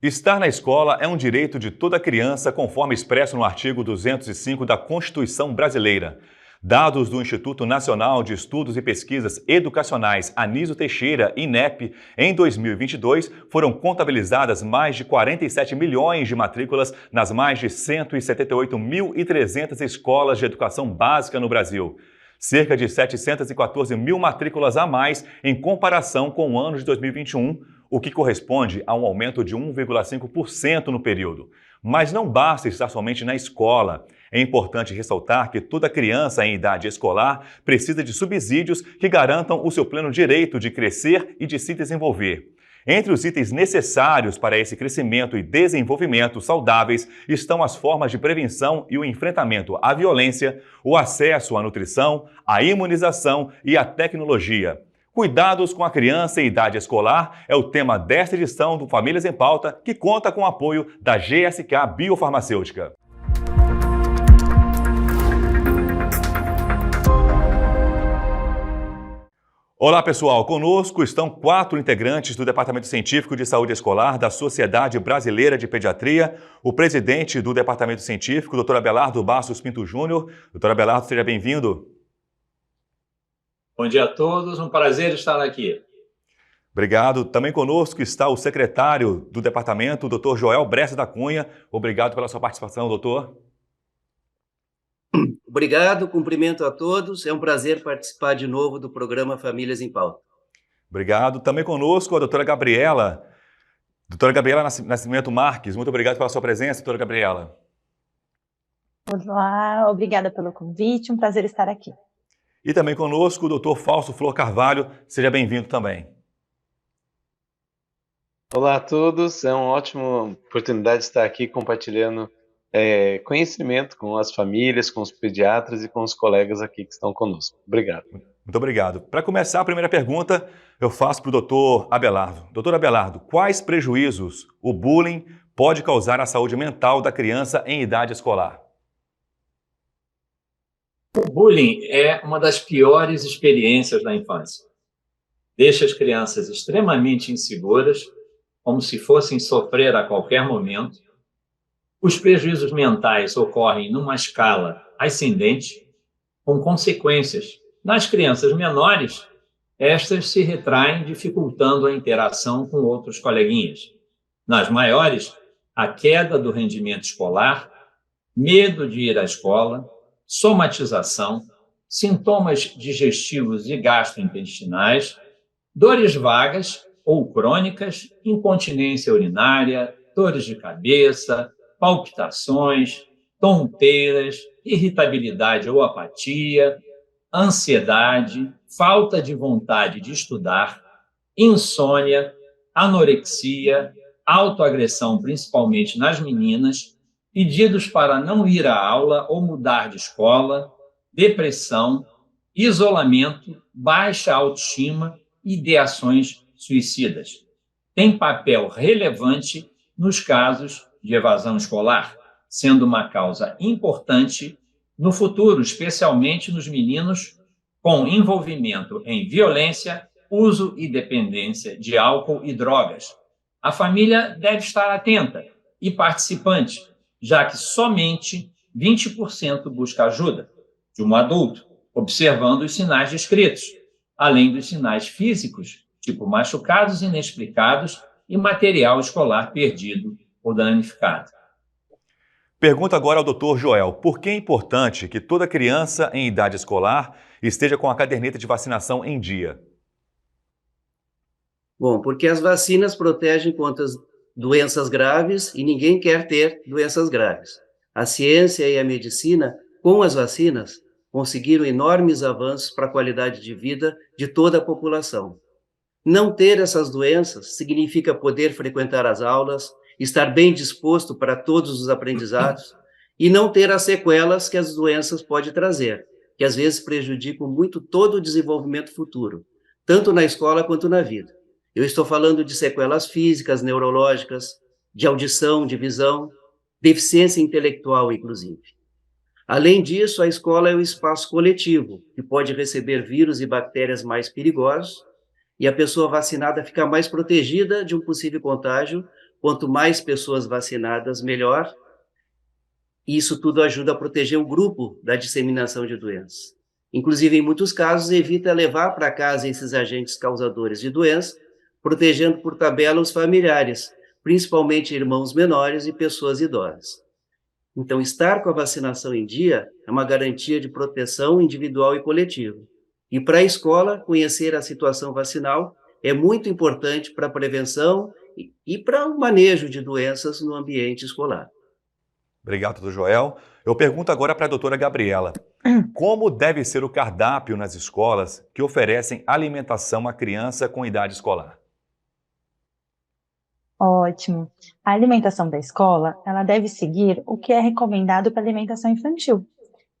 Estar na escola é um direito de toda criança, conforme expresso no artigo 205 da Constituição Brasileira. Dados do Instituto Nacional de Estudos e Pesquisas Educacionais Anísio Teixeira, INEP, em 2022, foram contabilizadas mais de 47 milhões de matrículas nas mais de 178.300 escolas de educação básica no Brasil. Cerca de 714 mil matrículas a mais em comparação com o ano de 2021, o que corresponde a um aumento de 1,5% no período. Mas não basta estar somente na escola. É importante ressaltar que toda criança em idade escolar precisa de subsídios que garantam o seu pleno direito de crescer e de se desenvolver. Entre os itens necessários para esse crescimento e desenvolvimento saudáveis estão as formas de prevenção e o enfrentamento à violência, o acesso à nutrição, à imunização e à tecnologia. Cuidados com a criança em idade escolar é o tema desta edição do Famílias em Pauta, que conta com o apoio da GSK Biofarmacêutica. Olá pessoal, conosco estão 4 integrantes do Departamento Científico de Saúde Escolar da Sociedade Brasileira de Pediatria, o presidente do Departamento Científico, Dr. Abelardo Bastos Pinto Júnior. Dr. Abelardo, seja bem-vindo. Bom dia a todos, um prazer estar aqui. Obrigado. Também conosco está o secretário do departamento, o Dr. Joel Bressa da Cunha. Obrigado pela sua participação, doutor. Obrigado, cumprimento a todos. É um prazer participar de novo do programa Famílias em Pauta. Obrigado. Também conosco a doutora Gabriela. Doutora Gabriela Nascimento Marques, muito obrigado pela sua presença, doutora Gabriela. Olá, obrigada pelo convite, um prazer estar aqui. E também conosco o doutor Fausto Flor Carvalho, seja bem-vindo também. Olá a todos, é uma ótima oportunidade de estar aqui compartilhando conhecimento com as famílias, com os pediatras e com os colegas aqui que estão conosco. Obrigado. Muito obrigado. Para começar, a primeira pergunta eu faço para o doutor Abelardo. Doutor Abelardo, quais prejuízos o bullying pode causar à saúde mental da criança em idade escolar? O bullying é uma das piores experiências da infância. Deixa as crianças extremamente inseguras, como se fossem sofrer a qualquer momento. Os prejuízos mentais ocorrem numa escala ascendente, com consequências. Nas crianças menores, estas se retraem, dificultando a interação com outros coleguinhas. Nas maiores, a queda do rendimento escolar, medo de ir à escola, somatização, sintomas digestivos e gastrointestinais, dores vagas ou crônicas, incontinência urinária, dores de cabeça, palpitações, tonteiras, irritabilidade ou apatia, ansiedade, falta de vontade de estudar, insônia, anorexia, autoagressão, principalmente nas meninas, pedidos para não ir à aula ou mudar de escola, depressão, isolamento, baixa autoestima e ideações suicidas. Tem papel relevante nos casos de evasão escolar, sendo uma causa importante no futuro, especialmente nos meninos com envolvimento em violência, uso e dependência de álcool e drogas. A família deve estar atenta e participante, já que somente 20% busca ajuda de um adulto, observando os sinais descritos, além dos sinais físicos, tipo machucados inexplicados e material escolar perdido ou danificado. Pergunta agora ao Dr. Joel, por que é importante que toda criança em idade escolar esteja com a caderneta de vacinação em dia? Bom, porque as vacinas protegem contra as doenças graves e ninguém quer ter doenças graves. A ciência e a medicina, com as vacinas, conseguiram enormes avanços para a qualidade de vida de toda a população. Não ter essas doenças significa poder frequentar as aulas, estar bem disposto para todos os aprendizados e não ter as sequelas que as doenças podem trazer, que às vezes prejudicam muito todo o desenvolvimento futuro, tanto na escola quanto na vida. Eu estou falando de sequelas físicas, neurológicas, de audição, de visão, deficiência intelectual, inclusive. Além disso, a escola é um espaço coletivo, que pode receber vírus e bactérias mais perigosos, e a pessoa vacinada fica mais protegida de um possível contágio quanto mais pessoas vacinadas, melhor. Isso tudo ajuda a proteger o grupo da disseminação de doenças. Inclusive, em muitos casos, evita levar para casa esses agentes causadores de doença, protegendo por tabela os familiares, principalmente irmãos menores e pessoas idosas. Então, estar com a vacinação em dia é uma garantia de proteção individual e coletiva. E para a escola, conhecer a situação vacinal é muito importante para a prevenção e para o manejo de doenças no ambiente escolar. Obrigado, doutor Joel. Eu pergunto agora para a doutora Gabriela. Como deve ser o cardápio nas escolas que oferecem alimentação à criança com idade escolar? Ótimo. A alimentação da escola, ela deve seguir o que é recomendado para a alimentação infantil.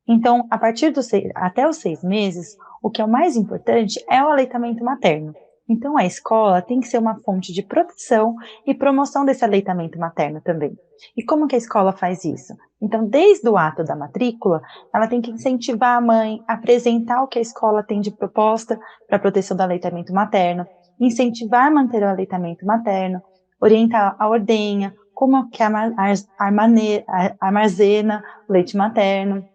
Então, a partir até os 6 meses, o que é o mais importante é o aleitamento materno. Então, a escola tem que ser uma fonte de proteção e promoção desse aleitamento materno também. E como que a escola faz isso? Então, desde o ato da matrícula, ela tem que incentivar a mãe a apresentar o que a escola tem de proposta para a proteção do aleitamento materno, incentivar a manter o aleitamento materno, orientar a ordenha, como que armazena o leite materno,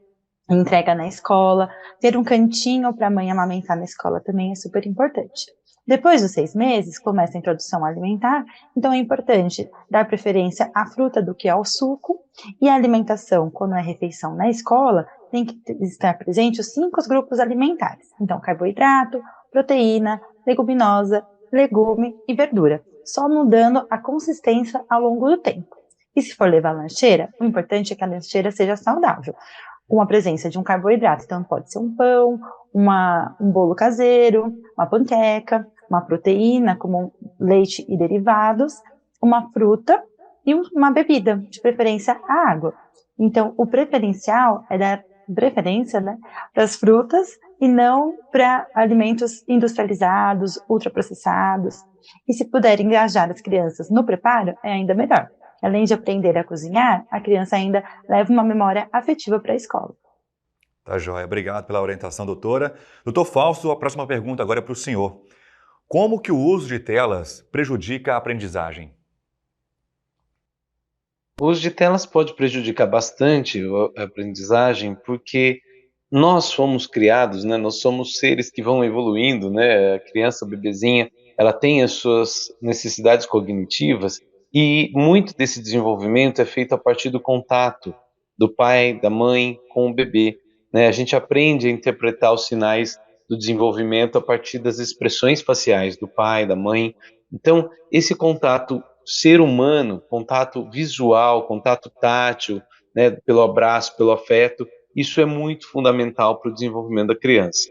entrega na escola, ter um cantinho para a mãe amamentar na escola também é super importante. Depois dos 6 meses, começa a introdução alimentar, então é importante dar preferência à fruta do que ao suco, e a alimentação, quando é refeição na escola, tem que estar presente os 5 grupos alimentares. Então, carboidrato, proteína, leguminosa, legume e verdura, só mudando a consistência ao longo do tempo. E se for levar lancheira, o importante é que a lancheira seja saudável, com a presença de um carboidrato, então pode ser um pão, um bolo caseiro, uma panqueca, uma proteína, como leite e derivados, uma fruta e uma bebida, de preferência a água. Então, o preferencial é dar preferência, né, para as frutas e não para alimentos industrializados, ultraprocessados. E se puder engajar as crianças no preparo, é ainda melhor. Além de aprender a cozinhar, a criança ainda leva uma memória afetiva para a escola. Tá joia. Obrigado pela orientação, doutora. Doutor Fausto, a próxima pergunta agora é para o senhor. Como que o uso de telas prejudica a aprendizagem? O uso de telas pode prejudicar bastante a aprendizagem, porque nós fomos criados, né? Nós somos seres que vão evoluindo, né? A criança, a bebezinha, ela tem as suas necessidades cognitivas e muito desse desenvolvimento é feito a partir do contato do pai, da mãe com o bebê, né? A gente aprende a interpretar os sinais do desenvolvimento a partir das expressões faciais do pai, da mãe. Então, esse contato ser humano, contato visual, contato tátil, né, pelo abraço, pelo afeto, isso é muito fundamental para o desenvolvimento da criança.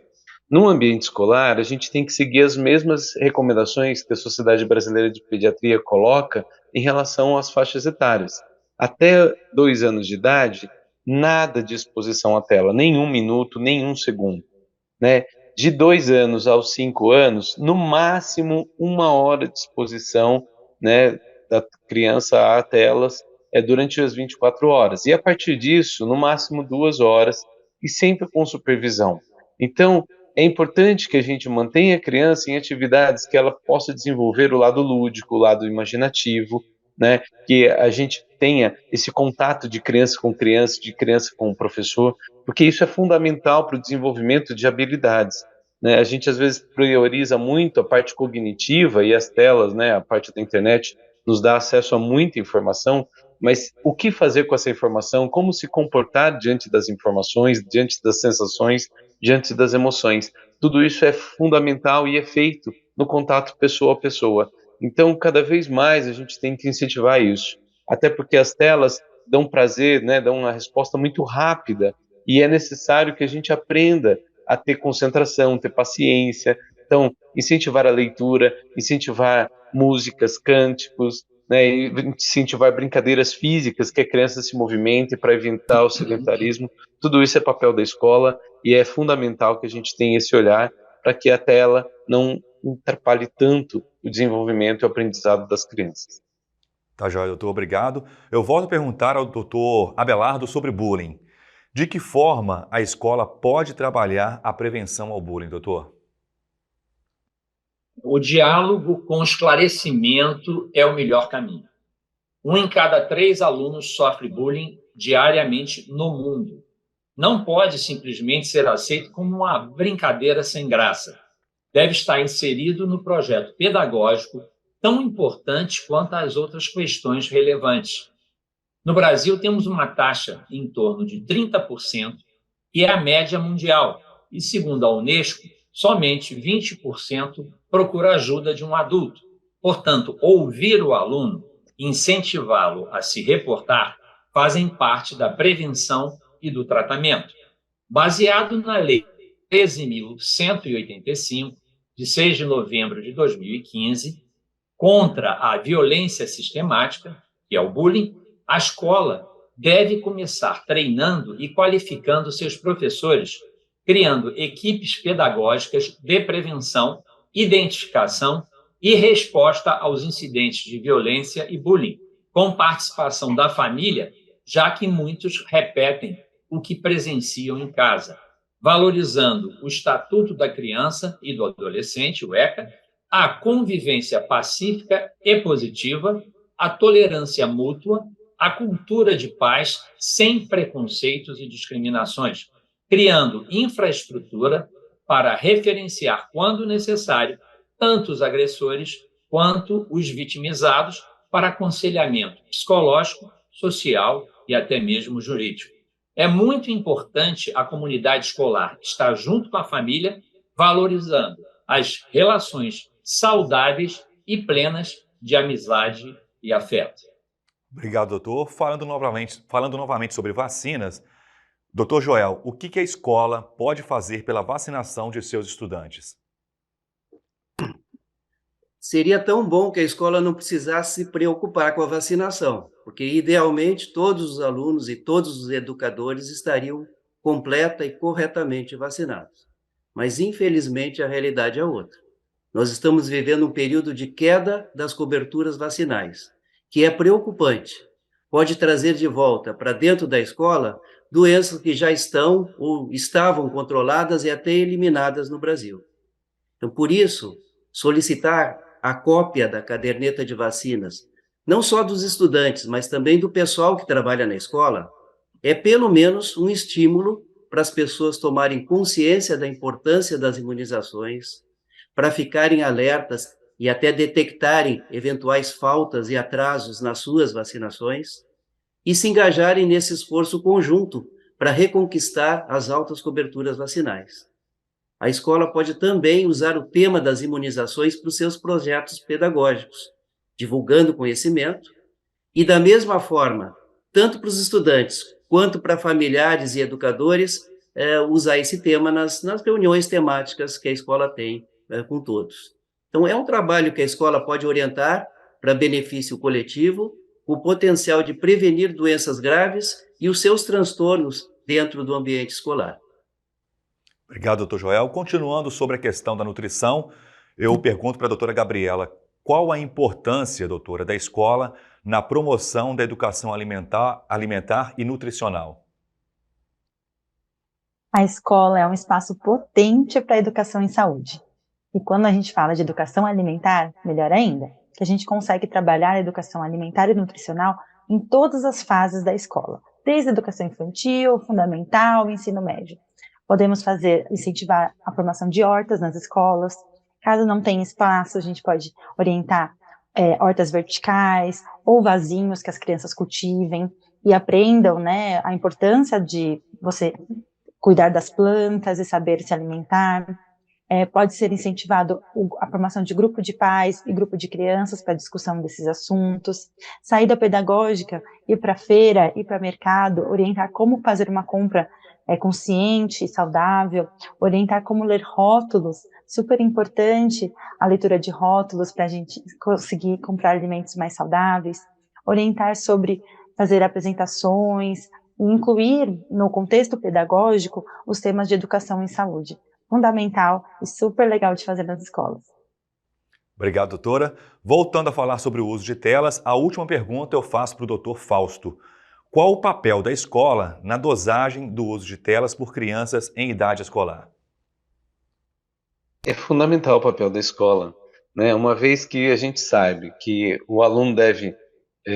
No ambiente escolar, a gente tem que seguir as mesmas recomendações que a Sociedade Brasileira de Pediatria coloca em relação às faixas etárias. Até 2 anos de idade, nada de exposição à tela, nem 1 minuto, nem 1 segundo, né? De 2 anos aos 5 anos, no máximo 1 hora de exposição, né, da criança a telas durante as 24 horas. E a partir disso, no máximo 2 horas, e sempre com supervisão. Então, é importante que a gente mantenha a criança em atividades que ela possa desenvolver o lado lúdico, o lado imaginativo, né? Que a gente tenha esse contato de criança com o professor, porque isso é fundamental para o desenvolvimento de habilidades, né? A gente às vezes prioriza muito a parte cognitiva e as telas, né? A parte da internet nos dá acesso a muita informação, mas o que fazer com essa informação, como se comportar diante das informações, diante das sensações, diante das emoções, tudo isso é fundamental e é feito no contato pessoa a pessoa. Então, cada vez mais a gente tem que incentivar isso, até porque as telas dão prazer, né, dão uma resposta muito rápida, e é necessário que a gente aprenda a ter concentração, ter paciência. Então, incentivar a leitura, incentivar músicas, cânticos, né, incentivar brincadeiras físicas, que a criança se movimente para evitar o sedentarismo. Tudo isso é papel da escola e é fundamental que a gente tenha esse olhar para que a tela não atrapalhe tanto o desenvolvimento e o aprendizado das crianças. Tá joia, doutor. Obrigado. Eu volto a perguntar ao doutor Abelardo sobre bullying. De que forma a escola pode trabalhar a prevenção ao bullying, doutor? O diálogo com esclarecimento é o melhor caminho. Um em cada 3 alunos sofre bullying diariamente no mundo. Não pode simplesmente ser aceito como uma brincadeira sem graça. Deve estar inserido no projeto pedagógico tão importante quanto as outras questões relevantes. No Brasil, temos uma taxa em torno de 30%, que é a média mundial, e, segundo a Unesco, somente 20% procura ajuda de um adulto. Portanto, ouvir o aluno e incentivá-lo a se reportar fazem parte da prevenção e do tratamento. Baseado na Lei 13.185, de 6 de novembro de 2015, contra a violência sistemática, que é o bullying, a escola deve começar treinando e qualificando seus professores, criando equipes pedagógicas de prevenção, identificação e resposta aos incidentes de violência e bullying, com participação da família, já que muitos repetem o que presenciam em casa, valorizando o Estatuto da Criança e do Adolescente, o ECA, a convivência pacífica e positiva, a tolerância mútua, a cultura de paz sem preconceitos e discriminações, criando infraestrutura para referenciar, quando necessário, tanto os agressores quanto os vitimizados para aconselhamento psicológico, social e até mesmo jurídico. É muito importante a comunidade escolar estar junto com a família, valorizando as relações saudáveis e plenas de amizade e afeto. Obrigado, doutor. Falando novamente sobre vacinas, doutor Joel, o que a escola pode fazer pela vacinação de seus estudantes? Seria tão bom que a escola não precisasse se preocupar com a vacinação, porque idealmente todos os alunos e todos os educadores estariam completa e corretamente vacinados. Mas infelizmente a realidade é outra. Nós estamos vivendo um período de queda das coberturas vacinais, que é preocupante. Pode trazer de volta para dentro da escola doenças que já estão ou estavam controladas e até eliminadas no Brasil. Então, por isso, solicitar a cópia da caderneta de vacinas, não só dos estudantes, mas também do pessoal que trabalha na escola, é pelo menos um estímulo para as pessoas tomarem consciência da importância das imunizações, para ficarem alertas e até detectarem eventuais faltas e atrasos nas suas vacinações, e se engajarem nesse esforço conjunto para reconquistar as altas coberturas vacinais. A escola pode também usar o tema das imunizações para os seus projetos pedagógicos, divulgando conhecimento, e da mesma forma, tanto para os estudantes quanto para familiares e educadores, usar esse tema nas reuniões temáticas que a escola tem com todos. Então, é um trabalho que a escola pode orientar para benefício coletivo, o potencial de prevenir doenças graves e os seus transtornos dentro do ambiente escolar. Obrigado, doutor Joel. Continuando sobre a questão da nutrição, eu pergunto para a doutora Gabriela, qual a importância, doutora, da escola na promoção da educação alimentar e nutricional? A escola é um espaço potente para a educação em saúde. E quando a gente fala de educação alimentar, melhor ainda, que a gente consegue trabalhar a educação alimentar e nutricional em todas as fases da escola, desde a educação infantil, fundamental, ensino médio. Podemos incentivar a formação de hortas nas escolas. Caso não tenha espaço, a gente pode orientar hortas verticais ou vasinhos que as crianças cultivem e aprendam, né, a importância de você cuidar das plantas e saber se alimentar. Pode ser incentivado a formação de grupo de pais e grupo de crianças para discussão desses assuntos. Saída pedagógica, ir para feira, ir para mercado, orientar como fazer uma compra consciente e saudável, orientar como ler rótulos, super importante a leitura de rótulos para a gente conseguir comprar alimentos mais saudáveis, orientar sobre fazer apresentações, e incluir no contexto pedagógico os temas de educação em saúde. Fundamental e super legal de fazer nas escolas. Obrigado, doutora. Voltando a falar sobre o uso de telas, a última pergunta eu faço para o doutor Fausto. Qual o papel da escola na dosagem do uso de telas por crianças em idade escolar? É fundamental o papel da escola, né? Uma vez que a gente sabe que o aluno deve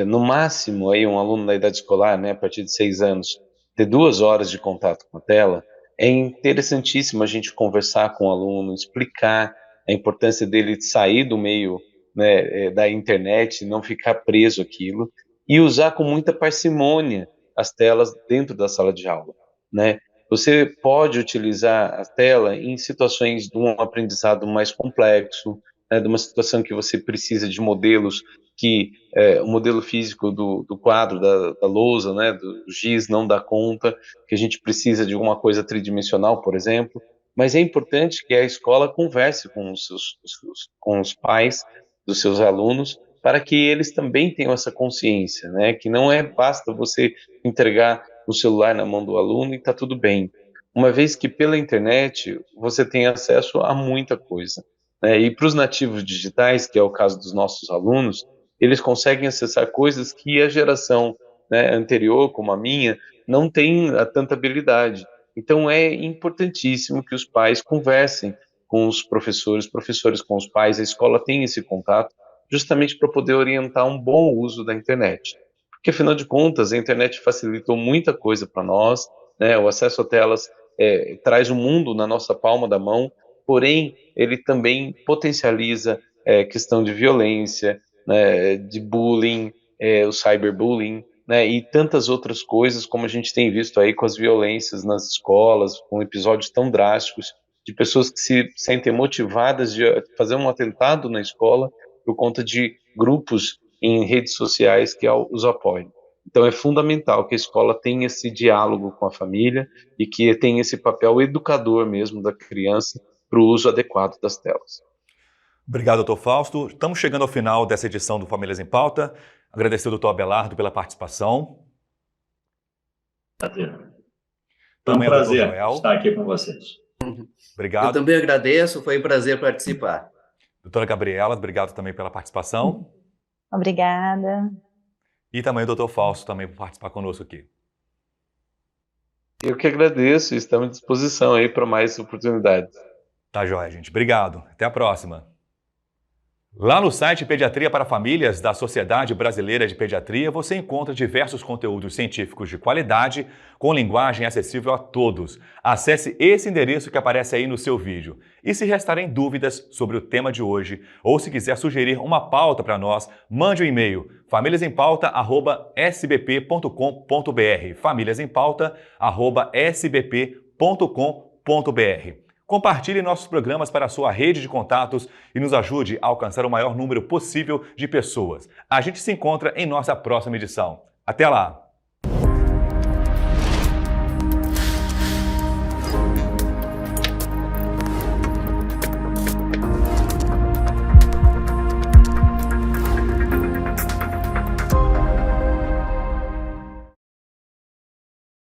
no máximo, aí, um aluno da idade escolar, né, a partir de 6 anos, ter 2 horas de contato com a tela, é interessantíssimo a gente conversar com o aluno, explicar a importância dele sair do meio, né, da internet, não ficar preso àquilo, e usar com muita parcimônia as telas dentro da sala de aula, né? Você pode utilizar a tela em situações de um aprendizado mais complexo, né, de uma situação que você precisa de modelos que o modelo físico do quadro, da lousa, né, do giz não dá conta, que a gente precisa de alguma coisa tridimensional, por exemplo, mas é importante que a escola converse com os pais dos seus alunos para que eles também tenham essa consciência, né, que não basta você entregar o celular na mão do aluno e está tudo bem. Uma vez que pela internet você tem acesso a muita coisa, né, e para os nativos digitais, que é o caso dos nossos alunos, eles conseguem acessar coisas que a geração, né, anterior, como a minha, não tem tanta habilidade. Então é importantíssimo que os pais conversem com os professores, professores com os pais, a escola tem esse contato, justamente para poder orientar um bom uso da internet. Porque, afinal de contas, a internet facilitou muita coisa para nós, né, o acesso a telas traz o mundo na nossa palma da mão, porém, ele também potencializa questão de violência, né, de bullying, o cyberbullying, né, e tantas outras coisas, como a gente tem visto aí com as violências nas escolas, com episódios tão drásticos de pessoas que se sentem motivadas de fazer um atentado na escola por conta de grupos em redes sociais que os apoiam. Então é fundamental que a escola tenha esse diálogo com a família e que tenha esse papel educador mesmo da criança para o uso adequado das telas. Obrigado, doutor Fausto. Estamos chegando ao final dessa edição do Famílias em Pauta. Agradecer ao doutor Abelardo pela participação. Prazer. Foi um Também ao doutor prazer Joel. estar aqui com vocês. Eu Obrigado. também agradeço, foi um prazer participar. Doutora Gabriela, obrigado também pela participação. Obrigada. E também o doutor Fausto também por participar conosco aqui. Eu que agradeço e estamos à disposição aí para mais oportunidades. Tá joia, gente. Obrigado. Até a próxima. Lá no site Pediatria para Famílias da Sociedade Brasileira de Pediatria, você encontra diversos conteúdos científicos de qualidade com linguagem acessível a todos. Acesse esse endereço que aparece aí no seu vídeo. E se restarem dúvidas sobre o tema de hoje, ou se quiser sugerir uma pauta para nós, mande um e-mail famíliasempauta@sbp.com.br famíliasempauta@sbp.com.br. Compartilhe nossos programas para a sua rede de contatos e nos ajude a alcançar o maior número possível de pessoas. A gente se encontra em nossa próxima edição. Até lá!